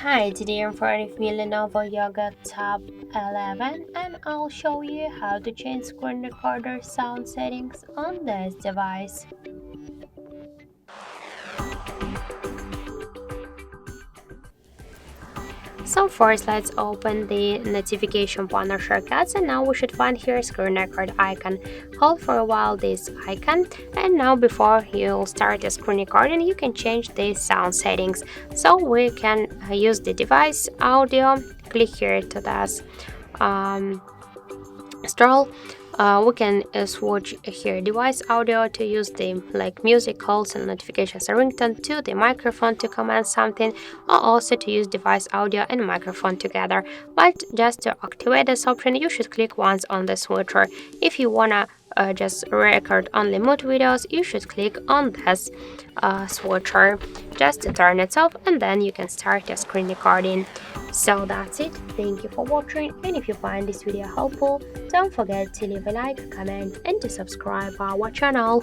Hi, today in front of me LENOVO Yoga Tab 11 and I'll show you how to change screen recorder sound settings on this device. So first let's open the notification panel shortcuts and now we should find here screen record icon. Hold for a while this icon and now before you start the screen recording you can change the sound settings. So we can use the device audio, click here to this stroll. We can switch here device audio to use the music calls and notifications and ringtone, to the microphone to command something, or also to use device audio and microphone together. But just to activate this option you should click once on the switcher. If you wanna just record only mood videos you should click on this switcher just to turn it off, and then you can start your screen recording. So that's it. Thank you for watching, and if you find this video helpful don't forget to leave a like, comment and to subscribe our channel.